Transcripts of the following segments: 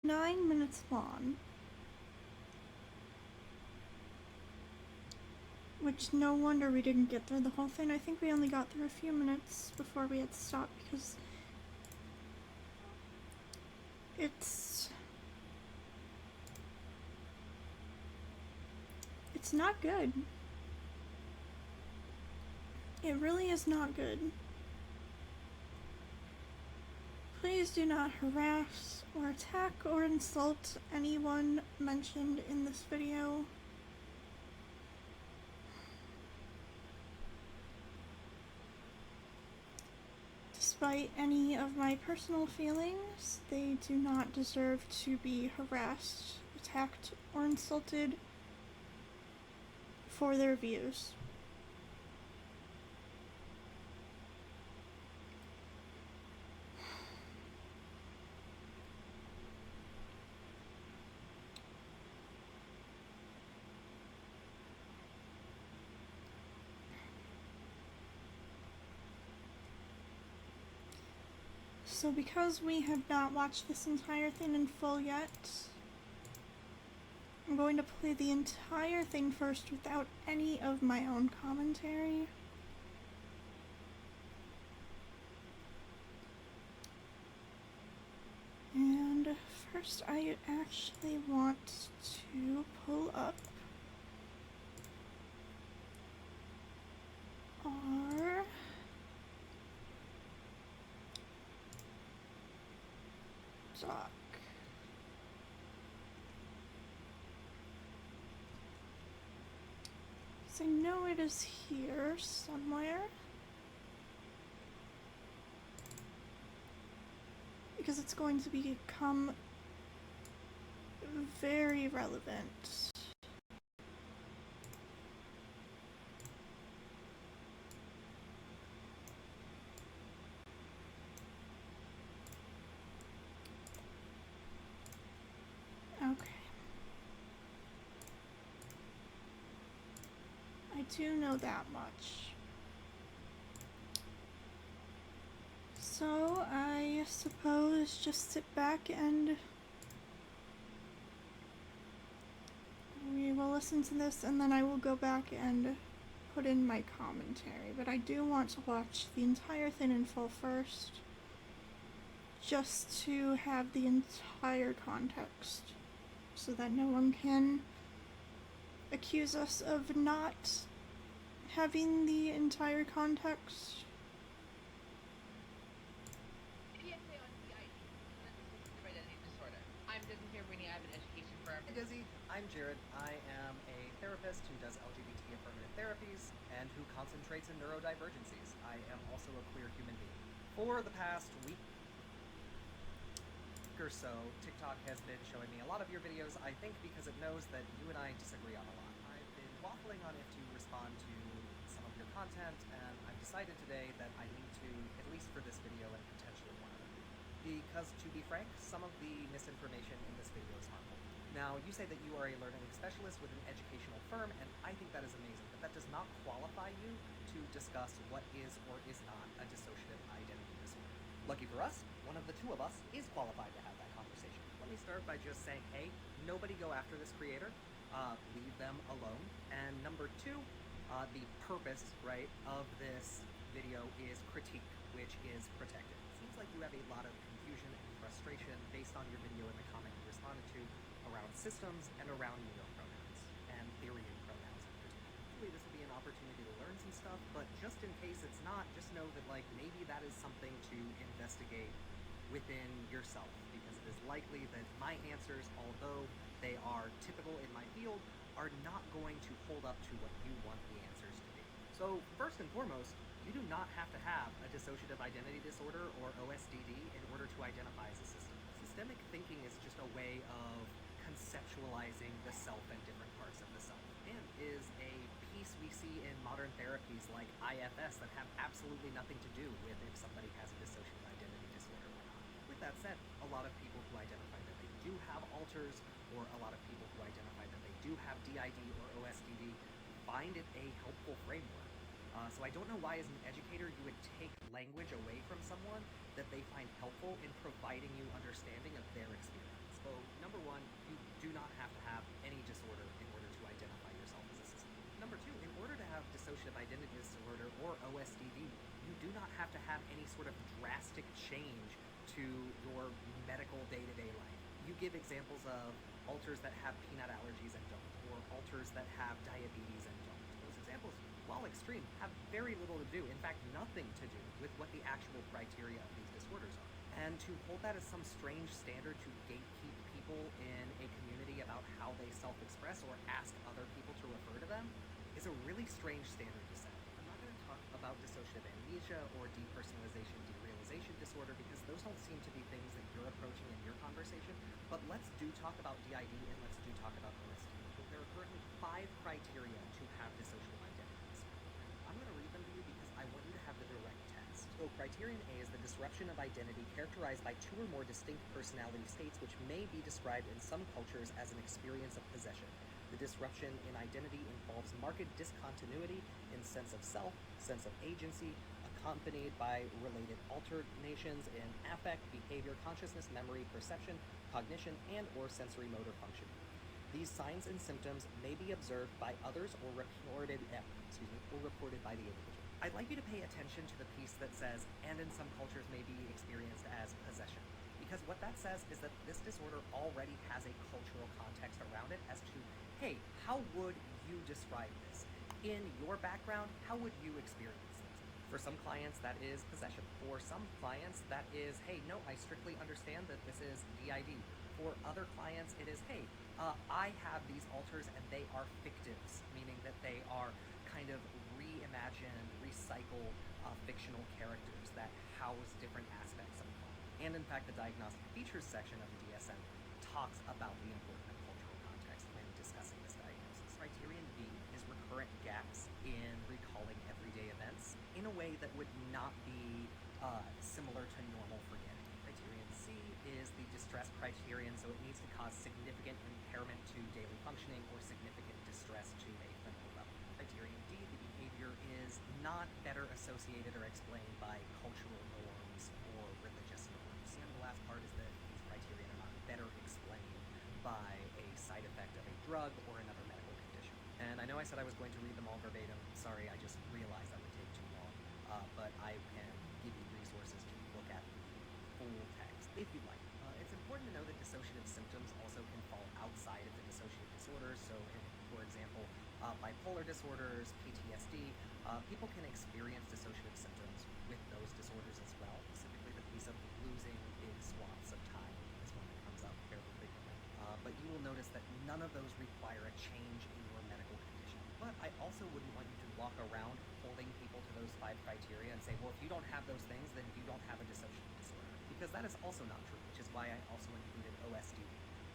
9 minutes long. Which, no wonder we didn't get through the whole thing. I think we only got through a few minutes before we had to stop because it's not good. It really is not good. Please do not harass or attack or insult anyone mentioned in this video. Despite any of my personal feelings, they do not deserve to be harassed, attacked, or insulted for their views. So because we have not watched this entire thing in full yet, I'm going to play the entire thing first without any of my own commentary. And first I actually want to pull up our doc. So I know it is here somewhere. Because it's going to become very relevant. Okay. I do know that much. So I suppose just sit back and we will listen to this, and then I will go back and put in my commentary. But I do want to watch the entire thing in full first, just to have the entire context, so that no one can accuse us of not having the entire context. Dizzy, I'm Jared. I am a therapist who does LGBT affirmative therapies and who concentrates in neurodivergencies. I am also a queer human being. For the past week or so, TikTok has been showing me a lot of your videos, I think because it knows that you and I disagree on a lot. I've been waffling on if to respond to some of your content, and I've decided today that I need to, at least for this video and potentially one other. Because, to be frank, some of the misinformation in this video is harmful. Now, you say that you are a learning specialist with an educational firm, and I think that is amazing, but that does not qualify you to discuss what is or is not a dissociative identity disorder. Lucky for us, one of the two of us is qualified to have that conversation. Let me start by just saying, hey, nobody go after this creator. Leave them alone. And number two, the purpose, right, of this video is critique, which is protected. It seems like you have a lot of confusion and frustration based on your video and the comment you responded to around systems and around neo-pronouns, and Therian pronouns in particular. Hopefully this will be an opportunity to learn some stuff, but just in case it's not, just know that, like, maybe that is something to investigate within yourself, because it is likely that my answers, although they are typical in my field, are not going to hold up to what you want the answers to be. So, first and foremost, you do not have to have a dissociative identity disorder, or OSDD, in order to identify as a system. Systemic thinking is just a way of conceptualizing the self and different parts of the self, and is a piece we see in modern therapies like IFS that have absolutely nothing to do with if somebody has a dissociative identity disorder or not. With that said, a lot of people who identify that they do have alters, or a lot of people who identify that they do have DID or OSDD, find it a helpful framework. So I don't know why, as an educator, you would take language away from someone that they find helpful in providing you understanding of their experience. So or OSDD. You do not have to have any sort of drastic change to your medical day-to-day life. You give examples of alters that have peanut allergies and don't, or alters that have diabetes and don't. Those examples, while extreme, have very little to do, in fact, nothing to do with what the actual criteria of these disorders are. And to hold that as some strange standard to gatekeep people in a community about how they self-express or ask other people to refer to them is a really strange standard to set. I'm not going to talk about dissociative amnesia or depersonalization derealization disorder because those don't seem to be things that you're approaching in your conversation, but let's do talk about DID and let's do talk about OSD. There are currently 5 criteria to have dissociative identity disorder. I'm going to read them to you because I want you to have the direct text. So criterion A is the disruption of identity characterized by 2 or more distinct personality states which may be described in some cultures as an experience of possession. The disruption in identity involves marked discontinuity in sense of self, sense of agency, accompanied by related alternations in affect, behavior, consciousness, memory, perception, cognition, and or sensory motor functioning. These signs and symptoms may be observed by others or reported by the individual. I'd like you to pay attention to the piece that says, and in some cultures may be experienced as possession. Because what that says is that this disorder already has a cultural context around it as to, hey, how would you describe this? In your background, how would you experience this? For some clients, that is possession. For some clients, that is, hey, no, I strictly understand that this is DID. For other clients, it is, hey, I have these alters and they are fictives, meaning that they are kind of reimagined, recycled fictional characters that house different aspects of the client. And in fact, the diagnostic features section of the DSM talks about the important cultural context when discussing this diagnosis. Criterion B is recurrent gaps in recalling everyday events in a way that would not be similar to normal forgetting. Criterion C is the distress criterion, so it needs to cause significant impairment to daily functioning or significant distress to a clinical level. Criterion D, the behavior is not better associated or explained by cultural norms or religious norms. And the last part is that these criteria are not better explained by a side effect of a drug or another medical condition. And I know I said I was going to read them all verbatim. Sorry, I just realized that would take too long. But I can give you resources to look at the full text if you'd like. It's important to know that dissociative symptoms also can fall outside of the dissociative disorders. So, for example, bipolar disorders, PTSD, people can experience dissociative symptoms with those disorders as well. Specifically, the piece of losing big swaths of time is one that comes up fairly frequently. But you will notice that none of those require a change in your medical condition. But I also wouldn't want you to walk around holding people to those 5 criteria and say, well, if you don't have those things, then you don't have a dissociative disorder. Because that is also not true, which is why I also included OSD,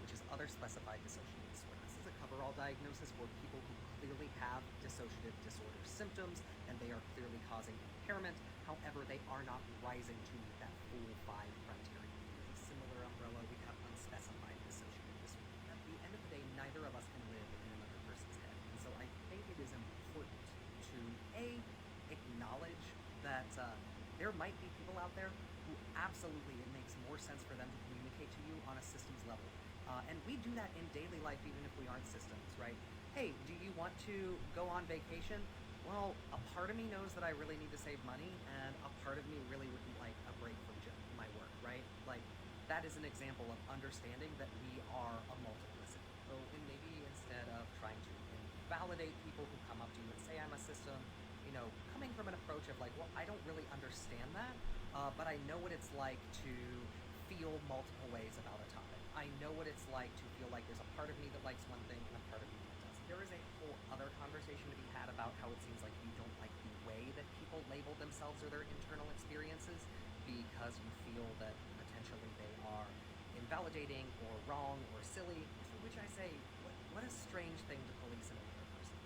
which is other specified dissociative disorder. This is a coverall diagnosis for people who clearly have dissociative disorder symptoms and they are clearly causing impairment. However, they are not rising to meet that full 5 criteria. With a similar umbrella, we have unspecified dissociative disorder. At the end of the day, neither of us can live in another person's head. And so I think it is important to acknowledge that there might be people out there who absolutely it makes more sense for them to communicate to you on a systems level. And we do that in daily life even if we aren't systems, right? Hey, do you want to go on vacation? Well, a part of me knows that I really need to save money, and a part of me really wouldn't like a break from my work, right? Like, that is an example of understanding that we are a multiplicity. So, and maybe instead of trying to invalidate people who come up to you and say, I'm a system, coming from an approach of like, well, I don't really understand that, but I know what it's like to feel multiple ways about a topic. I know what it's like to feel like there's a part of me that likes one thing and a part of me that doesn't. There is a whole other conversation to be had about how it seems like you don't like the way that people label themselves or their internal experiences because you feel that potentially they are invalidating or wrong or silly, to which I say, what a strange thing to police in another person.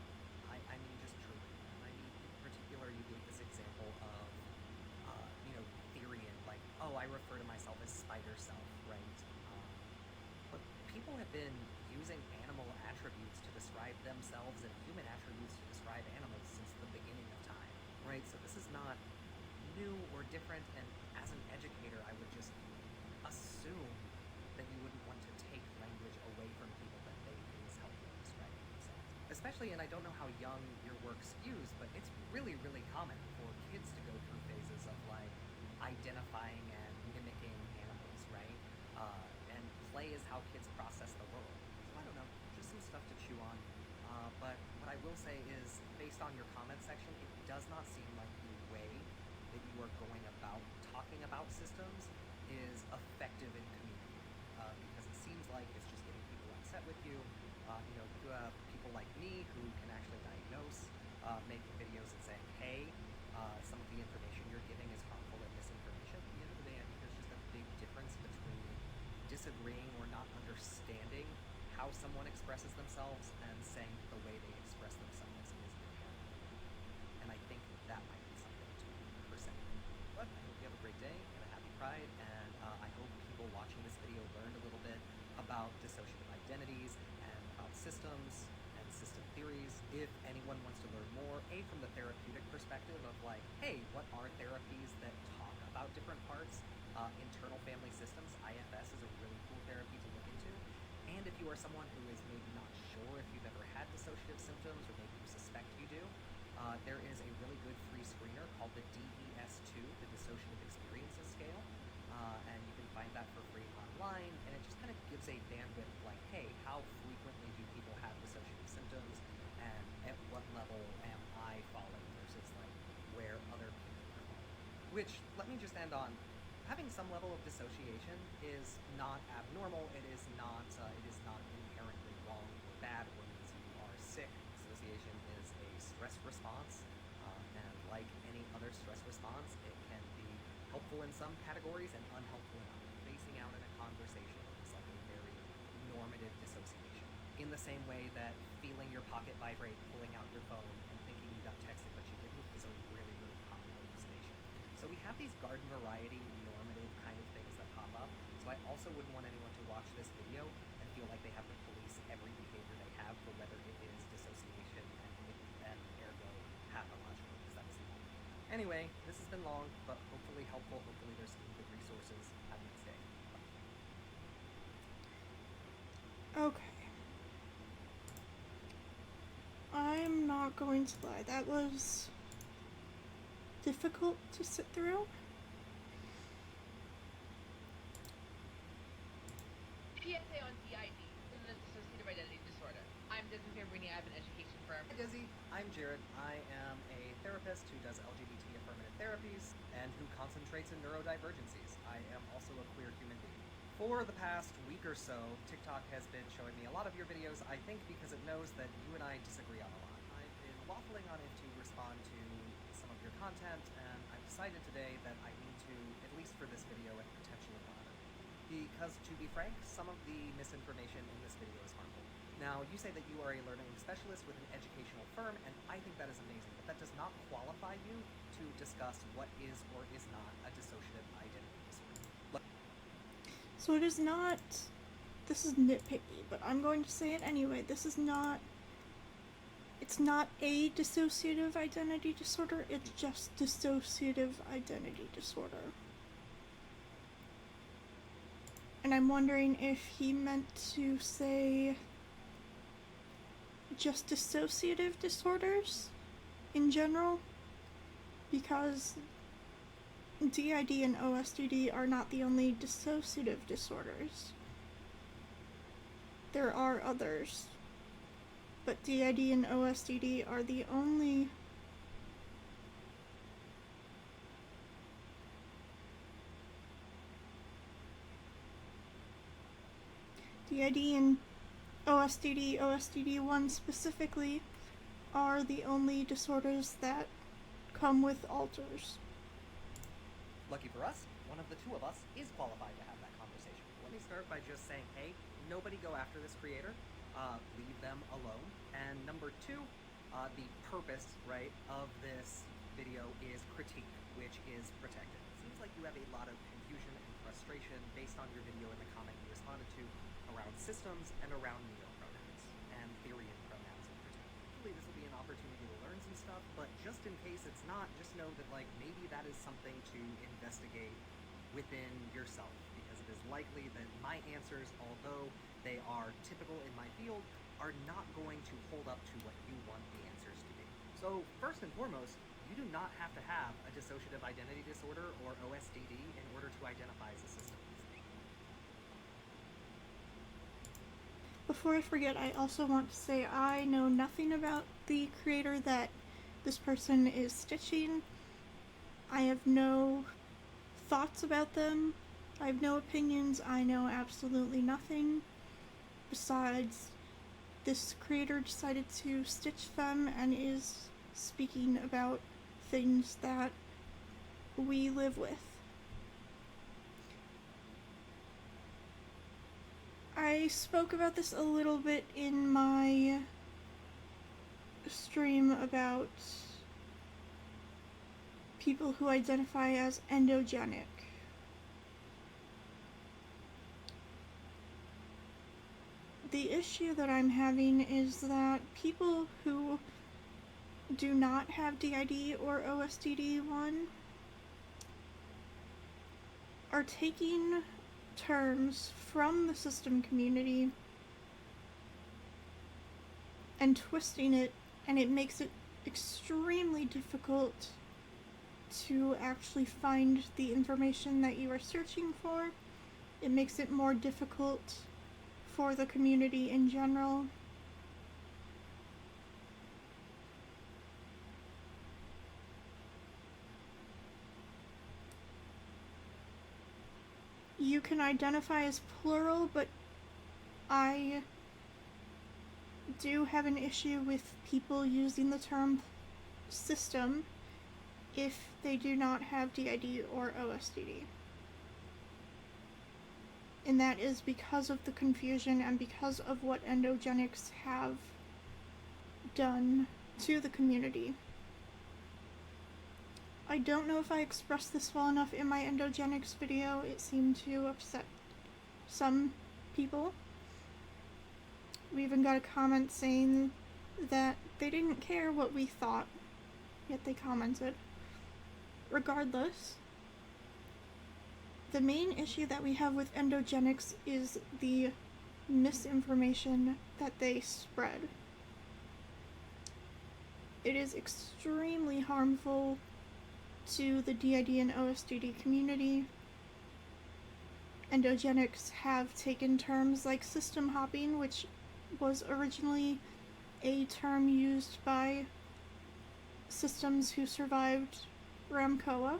I mean, just truly. I mean, in particular, you gave this example of, Therian, like, oh, I refer to myself as spider self, right? But people have been using animal attributes to describe themselves and human attributes to describe animals since the beginning of time, right? So this is not new or different, and as an educator, I would just assume that you wouldn't want to take language away from people that they think is helpful in describing themselves. especially, and I don't know how young your work skews, but it's really, really common for kids to go through phases of like identifying and mimicking animals, right? And play is how kids process the world. So I don't know, just some stuff to chew on. But what I will say is, based on your comment section, it does not seem like the way that you are going about talking about systems is effective in community, because it seems like it's just getting people upset with you. You have people like me who can actually diagnose, making videos and saying, hey, some of the information you're giving is harmful and misinformation. At the end of the day, I think there's just a big difference between disagreeing or not understanding how someone expresses themselves and saying the way they express themselves is inherently wrong. And I think that might be something to present. But I hope you have a great day and a happy Pride, and I hope people watching this video learned a little bit about dissociative identities and about systems and system theories. If anyone wants to learn more, from the therapeutic perspective of like, hey, what are therapies that talk about different parts? Internal family systems, IFS, is a really cool therapy to look into. And if you are someone who is maybe not sure if you've ever had dissociative symptoms, or maybe you suspect you do, there is a really good free screener called the DES2, the Dissociative Experiences Scale, and you can find that for free online, and it just kind of gives a bandwidth of like, hey, how frequently do people have dissociative symptoms, and at what level am I falling versus like where other people are falling. Which, let me just end on, having some level of dissociation is not abnormal. It is not inherently wrong or bad or means you are sick. Dissociation is a stress response, and like any other stress response, it can be helpful in some categories and unhelpful in others. Spacing out in a conversation is like a very normative dissociation. In the same way that feeling your pocket vibrate, pulling out your phone, and thinking you got texted but you didn't is a really, really common hallucination. So we have these garden variety normative kind of things that pop up. So I also wouldn't want anyone to watch this video and feel like they have to police every behavior they have for whether it is dissociation and ergo pathological, because that is not. Anyway, this has been long, but hopefully helpful. Hopefully there's some good resources. Have a nice day. Okay. I'm not going to lie, that was difficult to sit through. PSA on DID, the dissociative identity disorder. I'm Desmond Fambrini. I have an education firm. Hi Desi, I'm Jared. I am a therapist who does LGBT affirmative therapies and who concentrates in neurodivergencies. I am also a queer human being. For the past week or so, TikTok has been showing me a lot of your videos, I think because it knows that you and I disagree on a lot. I've been waffling on if to respond to some of your content, and I've decided today that I need to, at least for this video and potentially one other, because to be frank, some of the misinformation in this video is harmful. Now, you say that you are a learning specialist with an educational firm, and I think that is amazing, but that does not qualify you to discuss what is or is not a dissociative identity disorder. So it is not, this is nitpicky, but I'm going to say it anyway, it's not a dissociative identity disorder, it's just dissociative identity disorder. And I'm wondering if he meant to say just dissociative disorders in general, because DID and OSDD are not the only dissociative disorders. There are others, but DID and OSDD are the only DID and OSDD, OSDD1 specifically, are the only disorders that come with alters. Lucky for us, one of the two of us is qualified to have that conversation. Let me start by just saying, hey, nobody go after this creator. Leave them alone. And number two, the purpose, right, of this video is critique, which is protected. It seems like you have a lot of confusion and frustration based on your video and the comment you responded to around systems and around neo-pronouns and Therian pronouns in particular. Hopefully this will be an opportunity to learn some stuff, but just in case it's not, just know that like maybe that is something to investigate within yourself, because it is likely that my answers, although they are typical in my field, are not going to hold up to what you want the answers to be. So first and foremost, you do not have to have a dissociative identity disorder or OSDD in order to identify as a system. Before I forget, I also want to say I know nothing about the creator that this person is stitching. I have no thoughts about them. I have no opinions. I know absolutely nothing. Besides, this creator decided to stitch them and is speaking about things that we live with. I spoke about this a little bit in my stream about people who identify as endogenic. The issue that I'm having is that people who do not have DID or OSDD1 are taking terms from the system community and twisting it, and it makes it extremely difficult to actually find the information that you are searching for. It makes it more difficult for the community in general. You can identify as plural, but I do have an issue with people using the term system if they do not have DID or OSDD. And that is because of the confusion and because of what endogenics have done to the community. I don't know if I expressed this well enough in my endogenics video. It seemed to upset some people. We even got a comment saying that they didn't care what we thought, yet they commented. Regardless, the main issue that we have with endogenics is the misinformation that they spread. It is extremely harmful to the DID and OSDD community. Endogenics have taken terms like system hopping, which was originally a term used by systems who survived Ramkoa,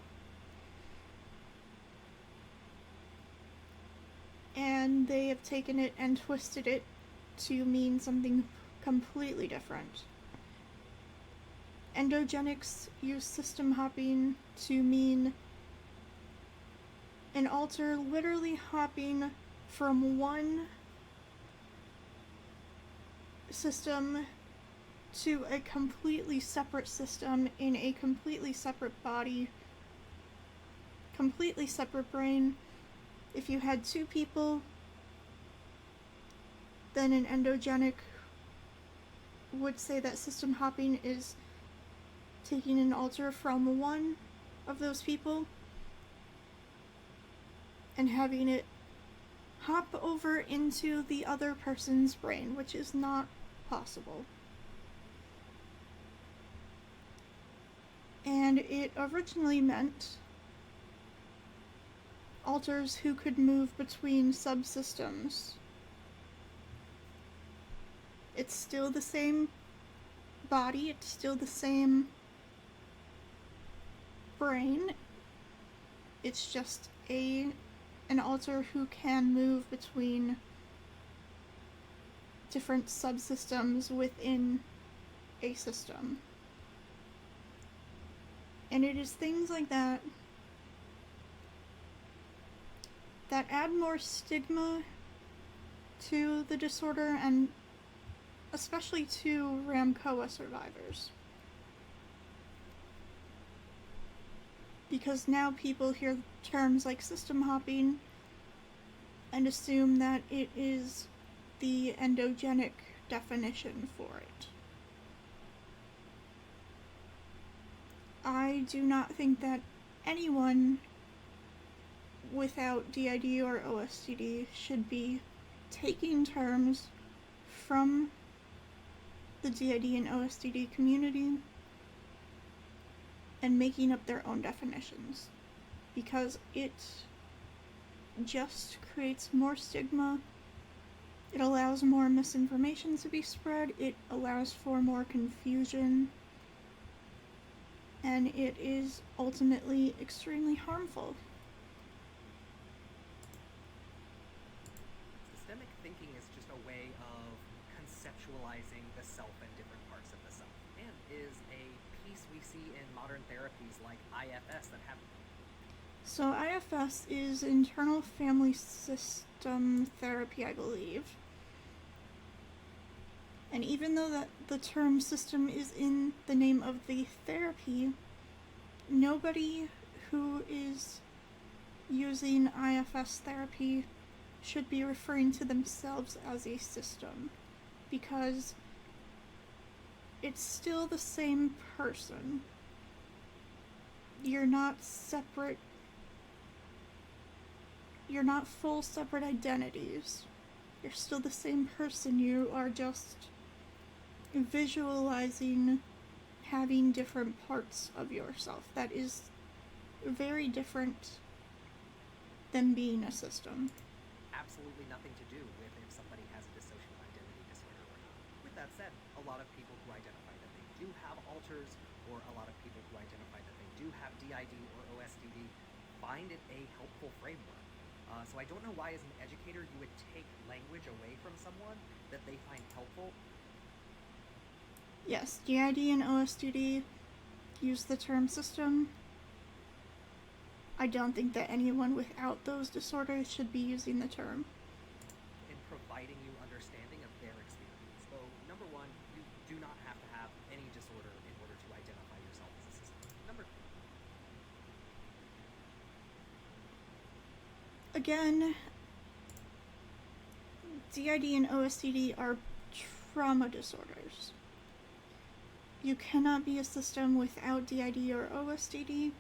and they have taken it and twisted it to mean something completely different. Endogenics use system hopping to mean an alter literally hopping from one system to a completely separate system in a completely separate body, completely separate brain. If you had two people, then an endogenic would say that system hopping is taking an alter from one of those people and having it hop over into the other person's brain, which is not possible. And it originally meant alters who could move between subsystems. It's still the same body, it's still the same brain. It's just an alter who can move between different subsystems within a system. And it is things like that that add more stigma to the disorder, and especially to Ramkoa survivors. Because now people hear terms like system hopping and assume that it is the endogenic definition for it. I do not think that anyone without DID or OSDD should be taking terms from the DID and OSDD community and making up their own definitions, because it just creates more stigma. It allows more misinformation to be spread, it allows for more confusion, and it is ultimately extremely harmful. Systemic thinking is just a way of conceptualizing the self and different parts of the self, and is a piece we see in modern therapies like IFS that have. So IFS is internal family system therapy, I believe. And even though that the term system is in the name of the therapy, nobody who is using IFS therapy should be referring to themselves as a system, because it's still the same person. You're not separate. You're not full separate identities. You're still the same person. You are just visualizing having different parts of yourself. That is very different than being a system. Absolutely nothing to do with if somebody has a dissociative identity disorder or not. With that said, a lot of people who identify that they do have alters, or a lot of people who identify that they do have DID or OSDD, find it a helpful framework. So I don't know why, as an educator, you would take language away from someone that they find helpful. Yes, DID and OSDD use the term system. I don't think that anyone without those disorders should be using the term. In providing you understanding of their experience. So, number one, you do not have to have any disorder in order to identify yourself as a system. Again, DID and OSDD are trauma disorders. You cannot be a system without DID or OSDD.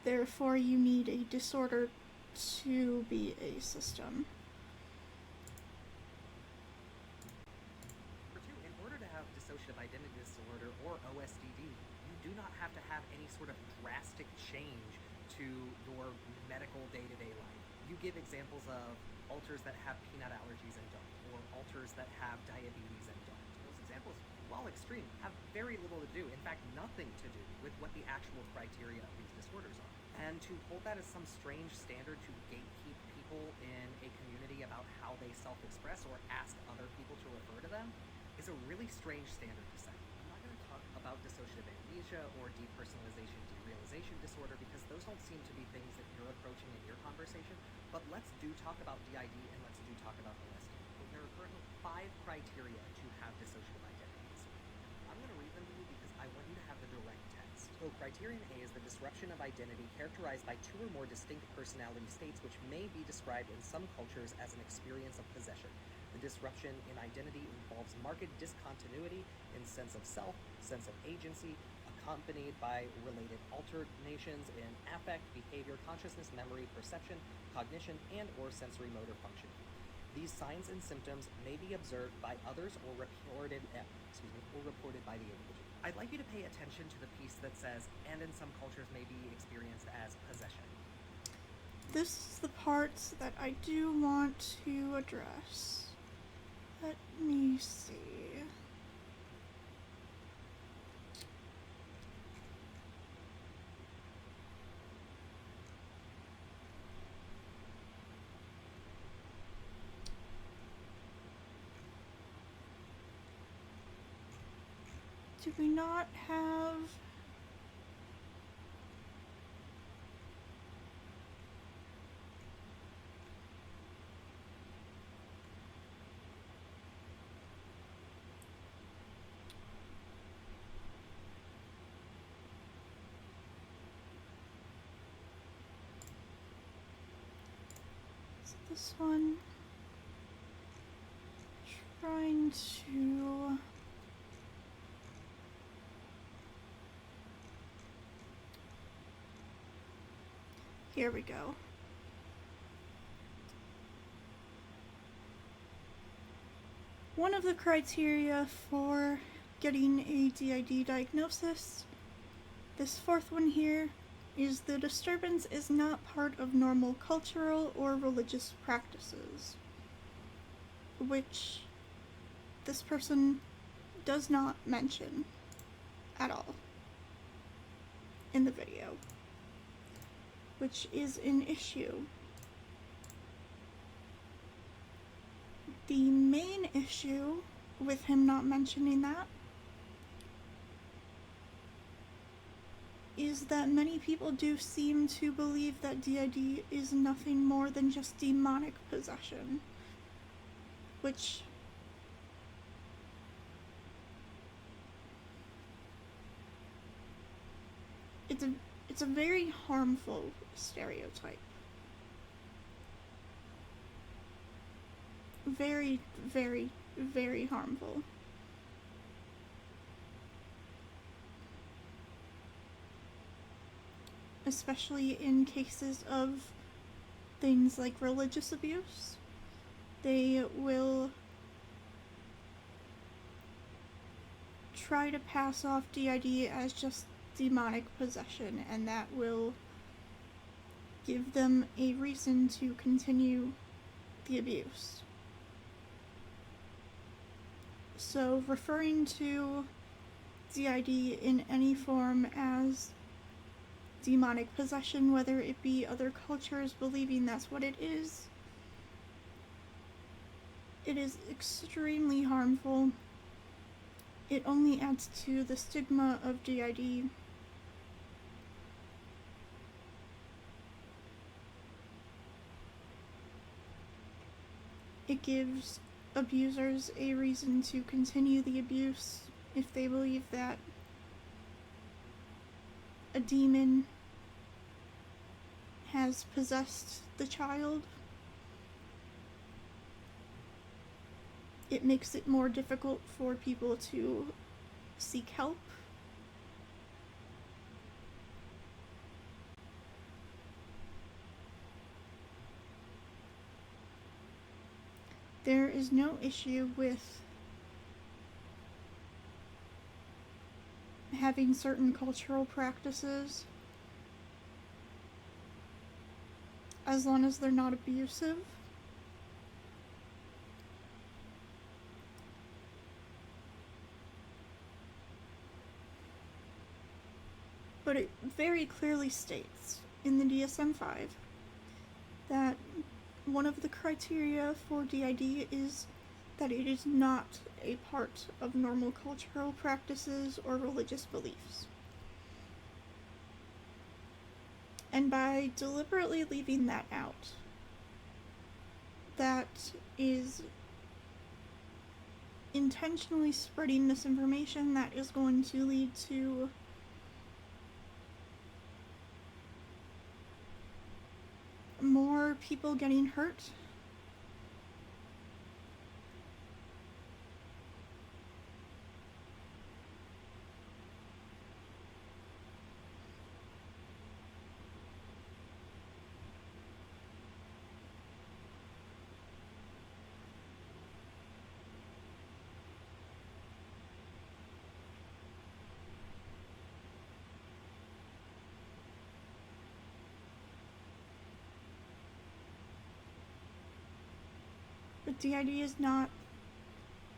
Therefore, you need a disorder to be a system. Number two, in order to have dissociative identity disorder or OSDD, you do not have to have any sort of drastic change to your medical day-to-day life. You give examples of alters that have peanut allergies and don't, or alters that have diabetes and don't. Those examples, while extreme, have very little to do, in fact, nothing to do with what the actual criteria of these disorders are. And to hold that as some strange standard to gatekeep people in a community about how they self-express or ask other people to refer to them is a really strange standard to set. I'm not going to talk about dissociative amnesia or depersonalization derealization disorder because those don't seem to be things that you're approaching in your conversation, but let's do talk about DID and let's do talk about OSD. There are currently 5 criteria to have dissociative identity disorder. I'm going to read them to you because I want you to have the direct text. So criterion A is the disruption of identity characterized by 2 or more distinct personality states which may be described in some cultures as an experience of possession. The disruption in identity involves marked discontinuity in sense of self, sense of agency, accompanied by related alternations in affect, behavior, consciousness, memory, perception, cognition, and or sensory motor function. These signs and symptoms may be observed by others or reported by the individual. I'd like you to pay attention to the piece that says, and in some cultures may be experienced as possession. This is the part that I do want to address. Let me see. Do we not have... Is it this one? Trying to... Here we go. one of the criteria for getting a DID diagnosis, this fourth one here, is the disturbance is not part of normal cultural or religious practices, which this person does not mention at all in the video, which is an issue. The main issue with him not mentioning that is that many people do seem to believe that DID is nothing more than just demonic possession, which it's a very harmful stereotype. Very, very, very harmful. Especially in cases of things like religious abuse. They will try to pass off DID as just demonic possession, and that will give them a reason to continue the abuse. So referring to DID in any form as demonic possession, whether it be other cultures believing that's what it is extremely harmful. It only adds to the stigma of DID. It gives abusers a reason to continue the abuse if they believe that a demon has possessed the child. It makes it more difficult for people to seek help. There is no issue with having certain cultural practices as long as they're not abusive. But it very clearly states in the DSM-5 that one of the criteria for DID is that it is not a part of normal cultural practices or religious beliefs. And by deliberately leaving that out, that is intentionally spreading misinformation that is going to lead to more people getting hurt. But DID is not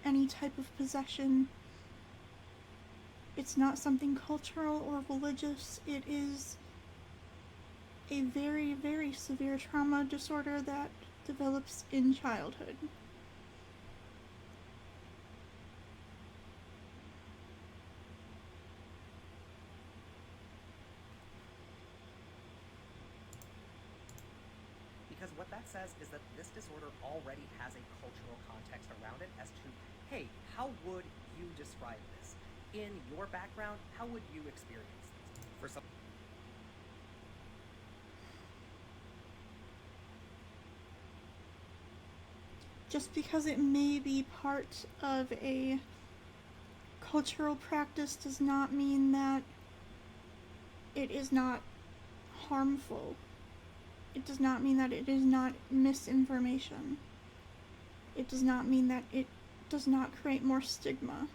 any type of possession. It's not something cultural or religious. It is a very, very severe trauma disorder that develops in childhood. Because what that says is that this disorder already has a cultural context around it as to, hey, how would you describe this? In your background, how would you experience this? For some... Just because it may be part of a cultural practice does not mean that it is not harmful. It does not mean that it is not misinformation. It does not mean that it does not create more stigma.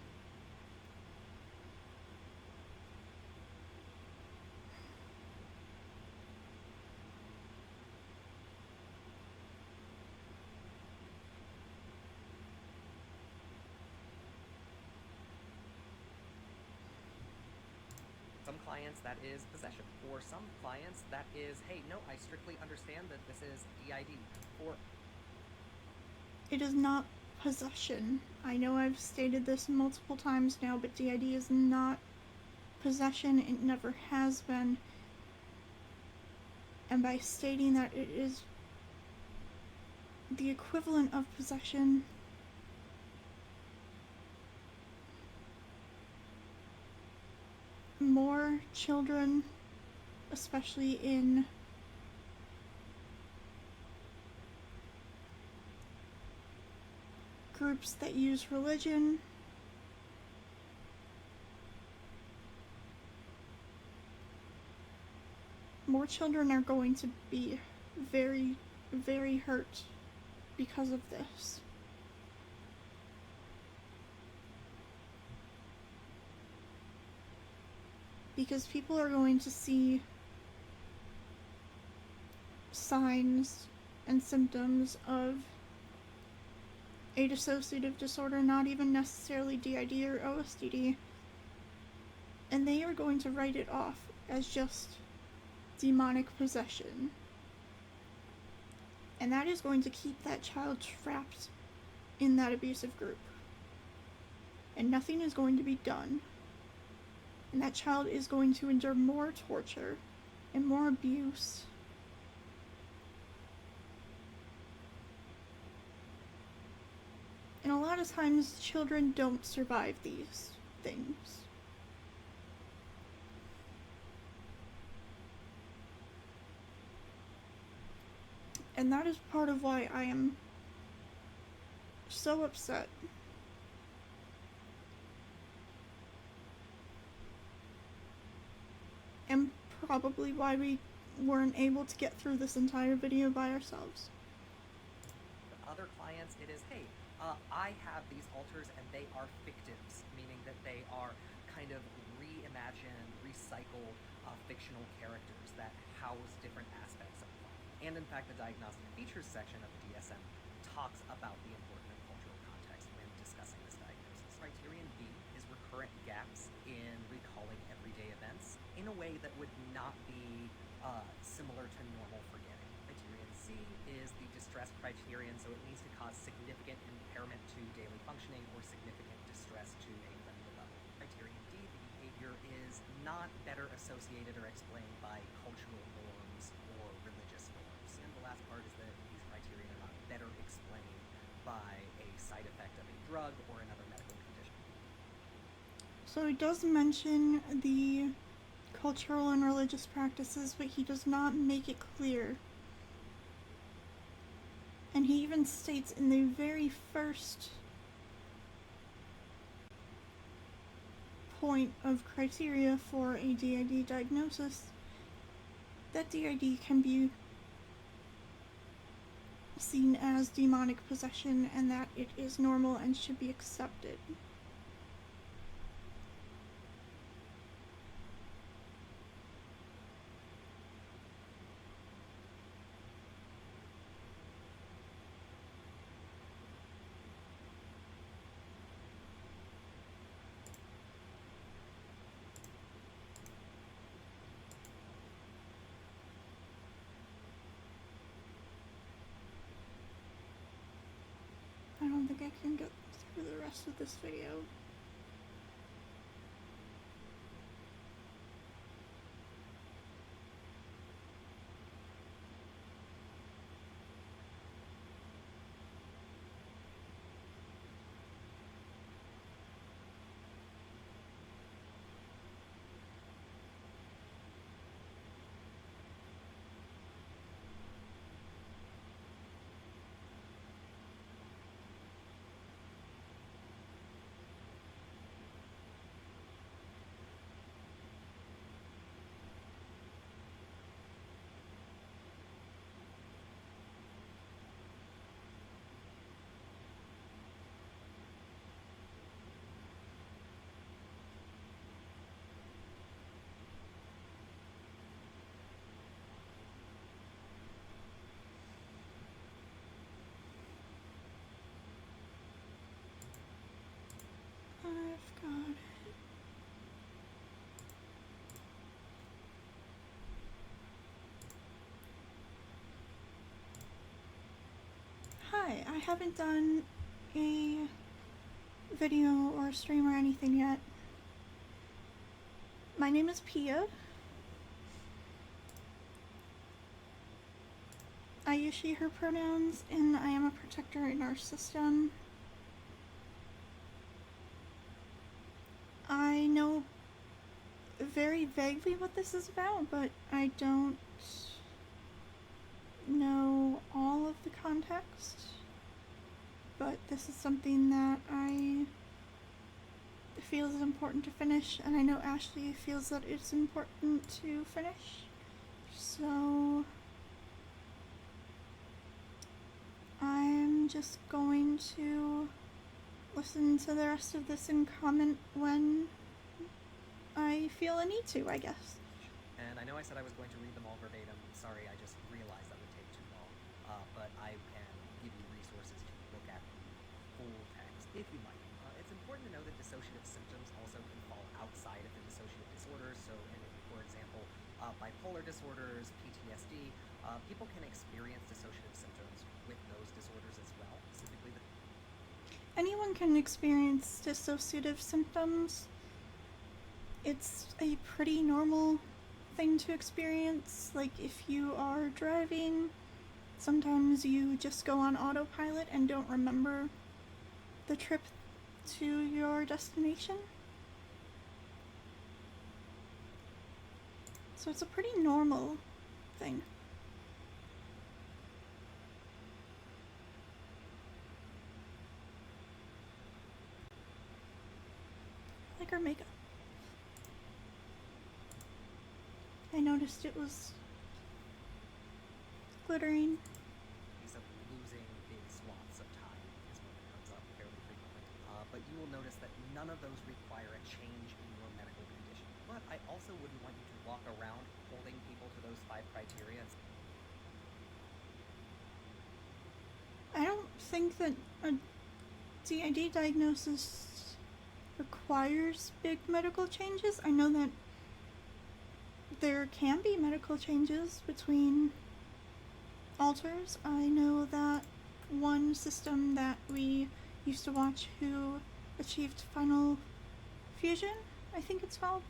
Some clients, that is possession. For some clients, that is, hey, no, I strictly understand that this is DID. For It is not possession. I know I've stated this multiple times now, but DID is not possession. It never has been. And by stating that it is the equivalent of possession, more children, especially in groups that use religion, more children are going to be very, very hurt because of this. Because people are going to see signs and symptoms of a dissociative disorder, not even necessarily DID or OSDD, and they are going to write it off as just demonic possession. And that is going to keep that child trapped in that abusive group. And nothing is going to be done. And that child is going to endure more torture and more abuse. And a lot of times, children don't survive these things. And that is part of why I am so upset. And probably why we weren't able to get through this entire video by ourselves. other clients, it is, hey, I have these altars and they are fictives, meaning that they are kind of reimagined, recycled fictional characters that house different aspects of them. And in fact, the diagnostic features section of the DSM talks about the important of cultural context when discussing this diagnosis. Criterion B is recurrent gaps in recalling everyday events in a way that would not be similar to normal forgetting. Criterion C is the distress criterion, so it needs to cause significant impairment to daily functioning or significant distress to a limited level. Criterion D, the behavior is not better associated or explained by cultural norms or religious norms. And the last part is that these criteria are not better explained by a side effect of a drug or another medical condition. So he does mention the cultural and religious practices, but he does not make it clear. And he even states in the very first point of criteria for a DID diagnosis that DID can be seen as demonic possession and that it is normal and should be accepted. I don't think I can get through the rest of this video. I've got it. Hi, I haven't done a video or stream or anything yet. My name is Pia. I use she, her pronouns, and I am a protector in our system. I know very vaguely what this is about, but I don't know all of the context. But this is something that I feel is important to finish, and I know Ashley feels that it's important to finish. So I'm just going to listen to the rest of this and comment when I feel a need to, I guess. And I know I said I was going to read them all verbatim. Sorry, I just realized that would take too long. But I can give you resources to look at the full text if you like. It's important to know that dissociative symptoms also can fall outside of the dissociative disorders. So, for example, bipolar disorders, PTSD, people can experience dissociative symptoms with those disorders as well. Specifically, Anyone can experience dissociative symptoms. It's a pretty normal thing to experience. Like, if you are driving, sometimes you just go on autopilot and don't remember the trip to your destination. So it's a pretty normal thing. I like her makeup. I noticed it was glittering. piece of losing big swaths of time is one that comes up fairly frequently. But you will notice that none of those require a change in your medical condition. But I also wouldn't want you to walk around holding people to those 5 criteria. I don't think that a DID diagnosis requires big medical changes. I know that there can be medical changes between alters. I know that one system that we used to watch who achieved final fusion, I think it's called.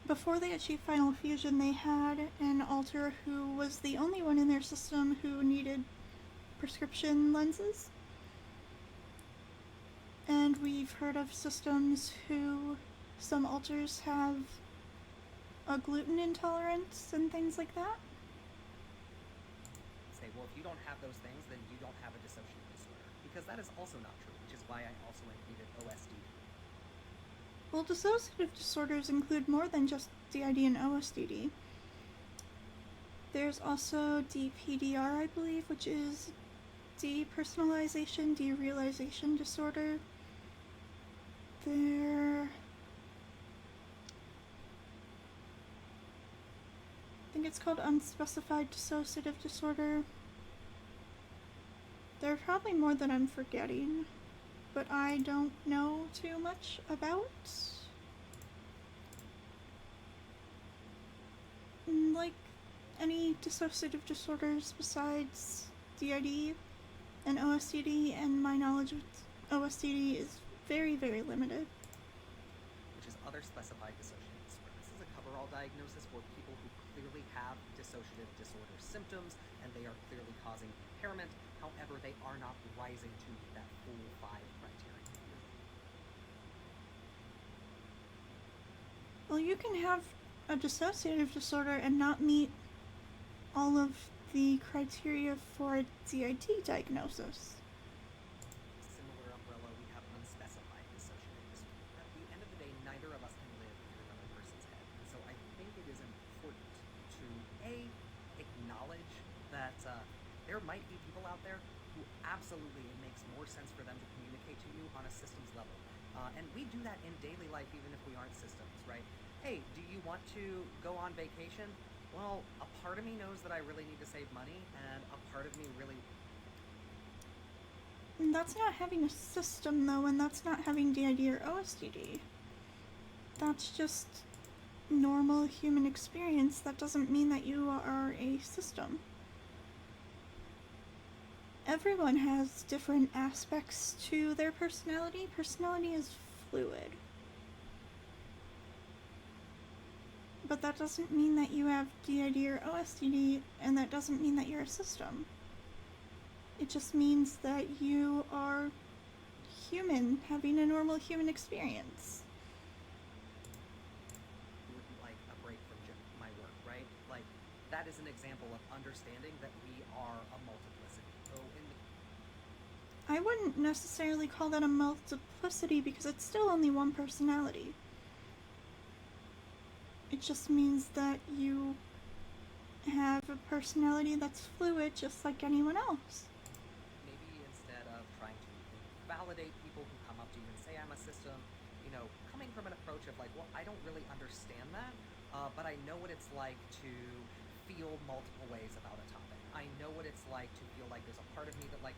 Before they achieved final fusion, they had an alter who was the only one in their system who needed prescription lenses. And we've heard of systems who some alters have a gluten intolerance and things like that. Say, well, if you don't have those things, then you don't have a dissociative disorder. Because that is also not true, which is why I also included OSD. Well, dissociative disorders include more than just DID and OSDD. There's also DPDR, I believe, which is depersonalization, derealization disorder. I think it's called unspecified dissociative disorder. There are probably more that I'm forgetting, but I don't know too much about. Like any dissociative disorders besides DID and OSDD, and my knowledge of OSDD is very, very limited. Which is other specified dissociative disorder. This is a cover-all diagnosis for people who clearly have dissociative disorder symptoms, and they are clearly causing impairment. However, they are not rising to that full 5 criteria. Well, you can have a dissociative disorder and not meet all of the criteria for a DID diagnosis. Similar umbrella, we have unspecified dissociative disorder. At the end of the day, neither of us can live in another person's head. And so I think it is important to, A, acknowledge that there might be people out there who absolutely it makes more sense for them to communicate to you on a systems level. And we do that in daily life even if we aren't systems, right? Hey, do you want to go on vacation? Well, a part of me knows that I really need to save money, and a part of me really And that's not having a system, though, and that's not having DID or OSDD. That's just normal human experience. That doesn't mean that you are a system. Everyone has different aspects to their personality. Personality is fluid. But that doesn't mean that you have DID or OSDD, and that doesn't mean that you're a system. It just means that you are human, having a normal human experience. Wouldn't like a break from my work, right? Like, that is an example of understanding that we are a multiplicity. So I wouldn't necessarily call that a multiplicity because it's still only one personality. It just means that you have a personality that's fluid just like anyone else. maybe instead of trying to validate people who come up to you and say I'm a system, coming from an approach of like, well, I don't really understand that, but I know what it's like to feel multiple ways about a topic. I know what it's like to feel like there's a part of me that like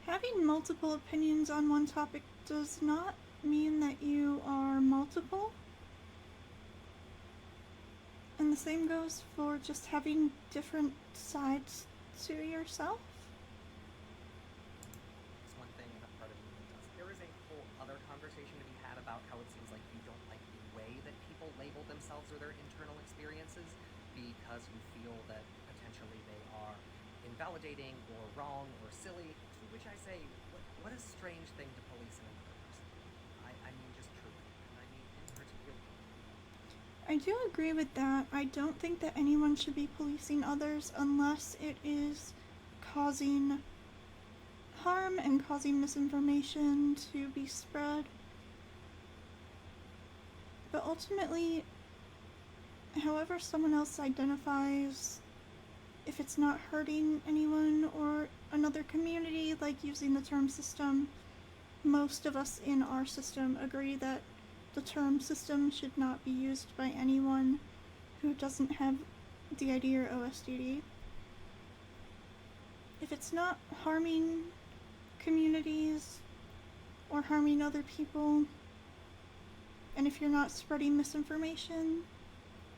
Having multiple opinions on one topic does not mean that you are multiple. And the same goes for just having different sides to yourself. it's one thing and a part of me that does. There is a whole other conversation to be had about how it seems like you don't like the way that people label themselves or their internal experiences because you feel that potentially they are invalidating or wrong or silly, to which I say, what a strange thing to police in another person. I mean just truly, and I mean in particular. I do agree with that. I don't think that anyone should be policing others unless it is causing harm and causing misinformation to be spread. But ultimately, however someone else identifies, if it's not hurting anyone or another community, like using the term system, most of us in our system agree that the term system should not be used by anyone who doesn't have DID or OSDD. If it's not harming communities or harming other people, and if you're not spreading misinformation,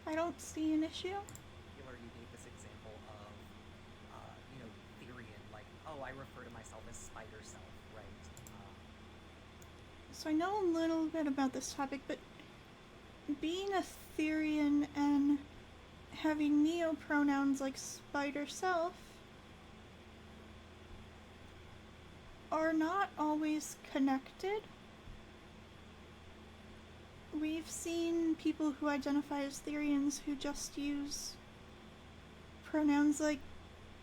I don't see an issue. You gave this example of, Therian, like, oh, I refer to myself as Spider Self, right? So I know a little bit about this topic, but being a Therian and having neo pronouns like spider self are not always connected. We've seen people who identify as Therians who just use pronouns like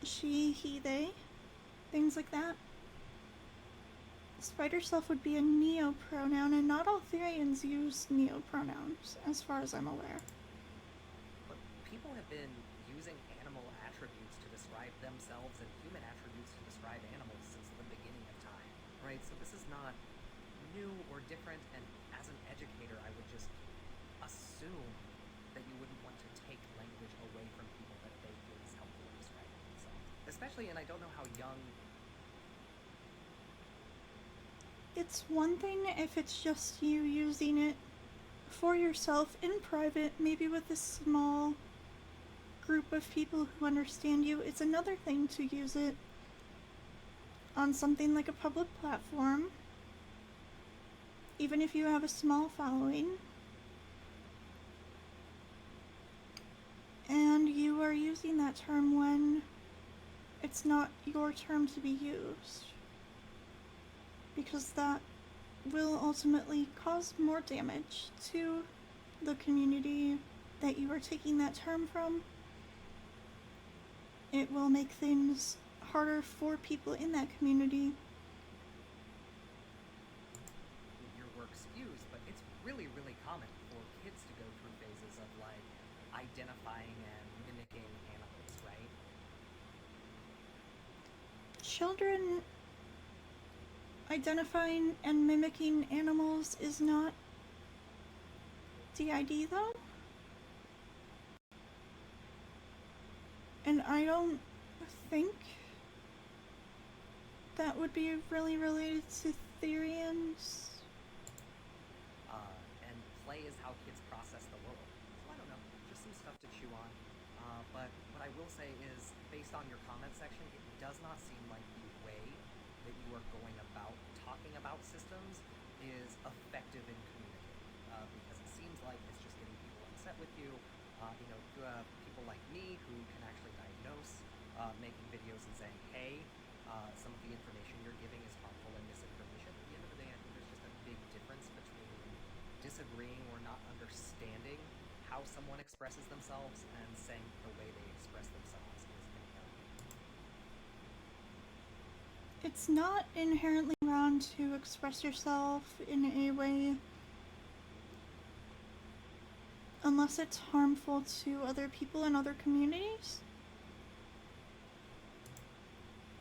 she, he, they, things like that. Spider self would be a neo pronoun, and not all Therians use neo pronouns, as far as I'm aware. But people have been using animal attributes to describe themselves and human attributes to describe animals since the beginning of time, right? So this is not new or different, and as an educator, I would just assume that you wouldn't want to take language away from people that they feel is helpful in describing themselves. Especially, and I don't know how young. It's one thing if it's just you using it for yourself in private, maybe with a small group of people who understand you. It's another thing to use it on something like a public platform, even if you have a small following, and you are using that term when it's not your term to be used, because that will ultimately cause more damage to the community that you are taking that term from. It will make things harder for people in that community. Your work skews, but it's really, really common for kids to go through phases of like identifying and mimicking animals, right? Children identifying and mimicking animals is not DID though. And I don't think that would be really related to Therians. And play is how kids process the world. So I don't know, just some stuff to chew on. But what I will say is, based on your comment section, it does not seem like the way that you are going about talking about systems is effective in communicating. Because it seems like it's just getting people upset with you. You have people like me who can actually diagnose, making videos and saying, hey, some of the information you're giving is harmful and misinformation. At the end of the day, I think there's just a big difference between disagreeing or not understanding how someone expresses themselves and saying the way they express themselves is inherently. It's not inherently wrong to express yourself in a way unless it's harmful to other people in other communities.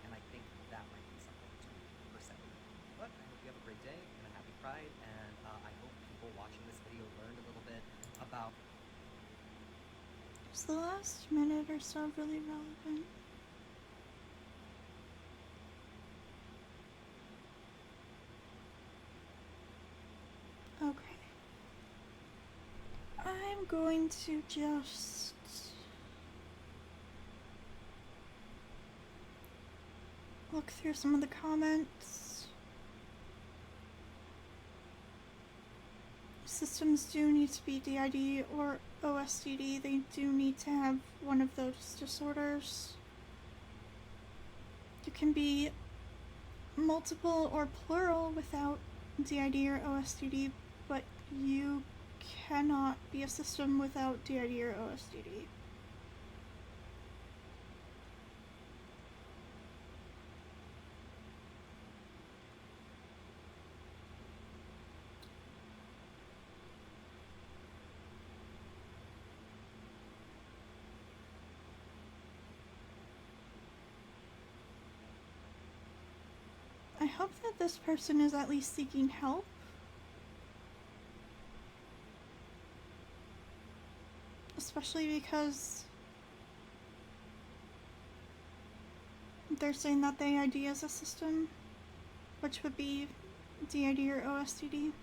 And I think that might be something to perceive. But I hope you have a great day and a happy Pride, and I hope people watching this video learned a little bit about. Is the last minute or so really relevant? Okay. I'm going to just look through some of the comments. Systems do need to be DID or OSDD. They do need to have one of those disorders. You can be multiple or plural without DID or OSDD, but you cannot be a system without DID or OSDD. I hope that this person is at least seeking help. Especially because they're saying that they ID as a system, which would be DID or OSDD.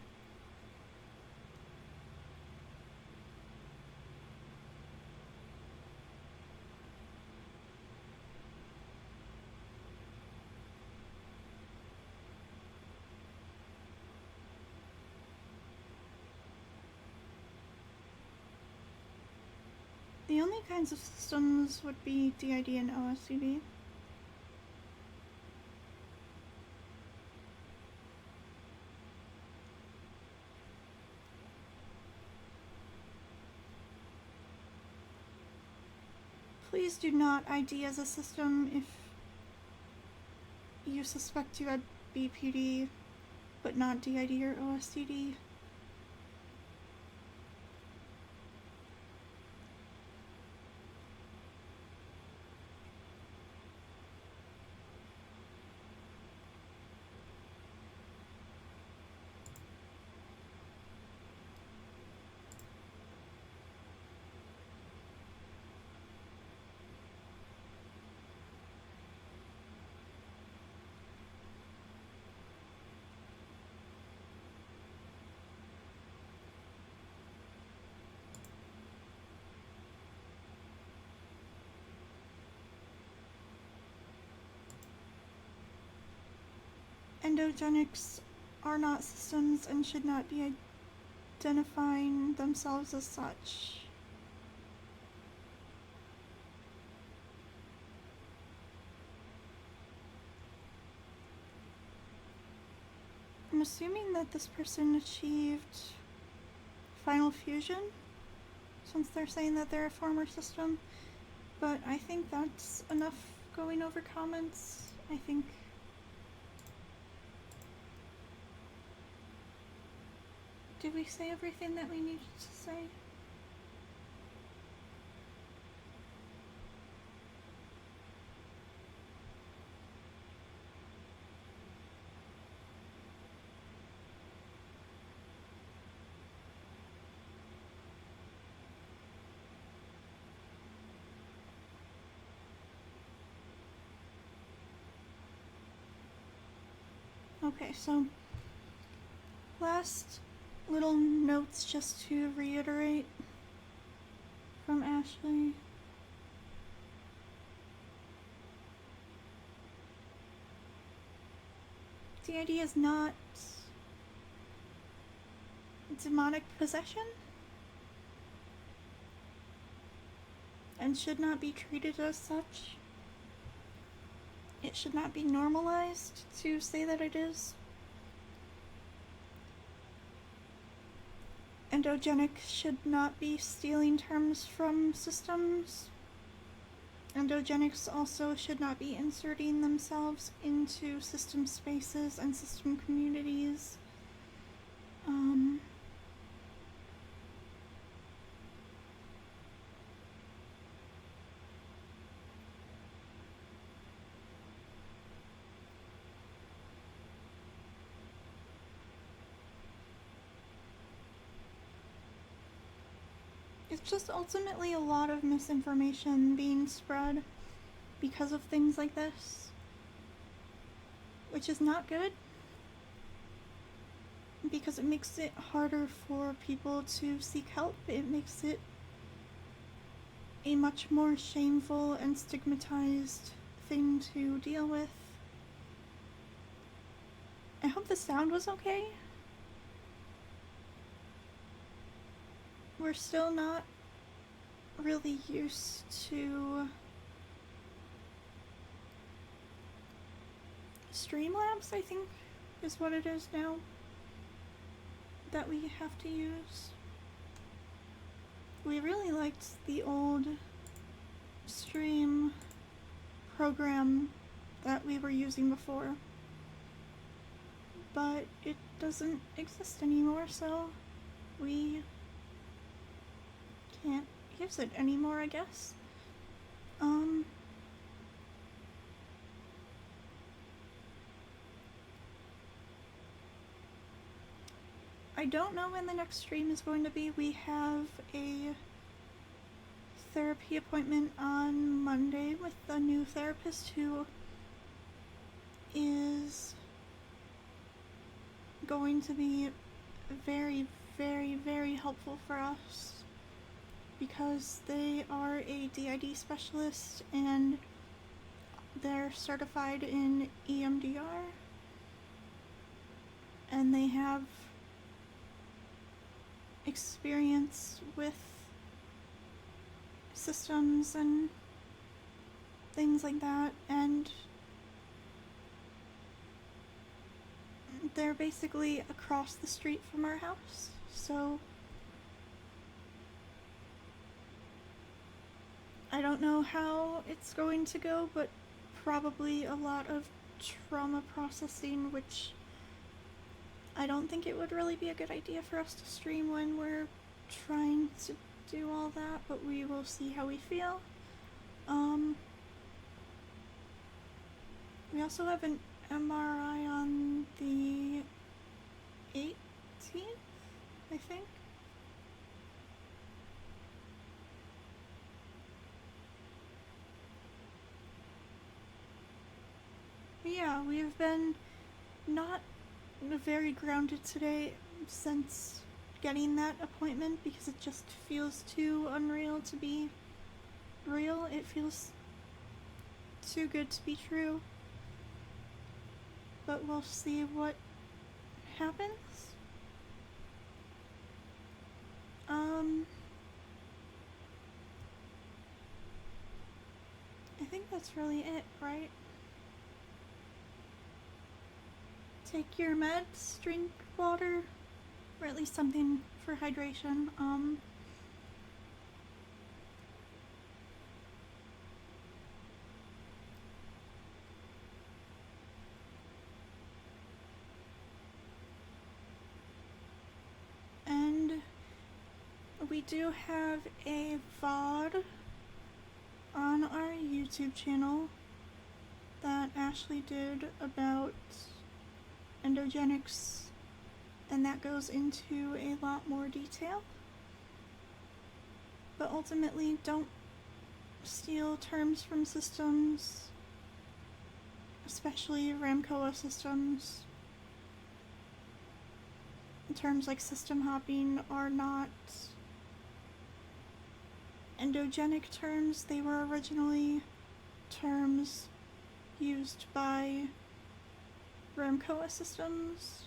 The only kinds of systems would be DID and OSDD. Please do not ID as a system if you suspect you had BPD, but not DID or OSDD. Endogenics are not systems and should not be identifying themselves as such. I'm assuming that this person achieved final fusion, since they're saying that they're a former system, but I think that's enough going over comments. I think did we say everything that we needed to say? Okay, so last little notes just to reiterate from Ashley. DID is not demonic possession and should not be treated as such. It should not be normalized to say that it is. Endogenic should not be stealing terms from systems. Endogenics also should not be inserting themselves into system spaces and system communities. It's just ultimately a lot of misinformation being spread because of things like this, which is not good because it makes it harder for people to seek help. It makes it a much more shameful and stigmatized thing to deal with. I hope the sound was okay. We're still not really used to Streamlabs, I think, is what it is now that we have to use. We really liked the old stream program that we were using before, but it doesn't exist anymore, so we can't use it anymore, I guess. I don't know when the next stream is going to be. We have a therapy appointment on Monday with a new therapist who is going to be very, very, very helpful for us because they are a DID specialist and they're certified in EMDR and they have experience with systems and things like that, and they're basically across the street from our house, so I don't know how it's going to go, but probably a lot of trauma processing, which I don't think it would really be a good idea for us to stream when we're trying to do all that, but we will see how we feel. We also have an MRI on the 18th, I think. But yeah, we've been not very grounded today since getting that appointment because it just feels too unreal to be real. It feels too good to be true. But we'll see what happens. I think that's really it, right? Take your meds, drink water, or at least something for hydration. And we do have a VOD on our YouTube channel that Ashley did about endogenics, and that goes into a lot more detail. But ultimately, don't steal terms from systems, especially Ramcoa systems. terms like system hopping are not endogenic terms. They were originally terms used by Ramcoa systems.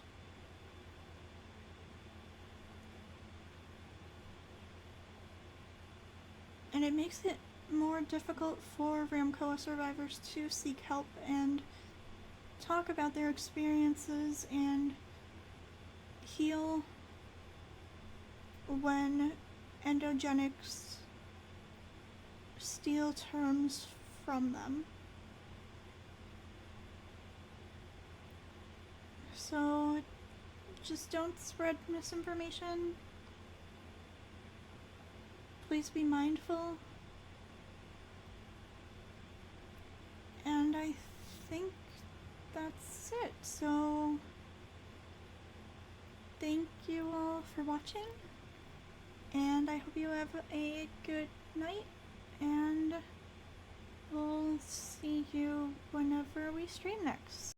And it makes it more difficult for Ramcoa survivors to seek help and talk about their experiences and heal when endogenics steal terms from them. So just don't spread misinformation. Please be mindful. And I think that's it. So thank you all for watching, and I hope you have a good night, and we'll see you whenever we stream next.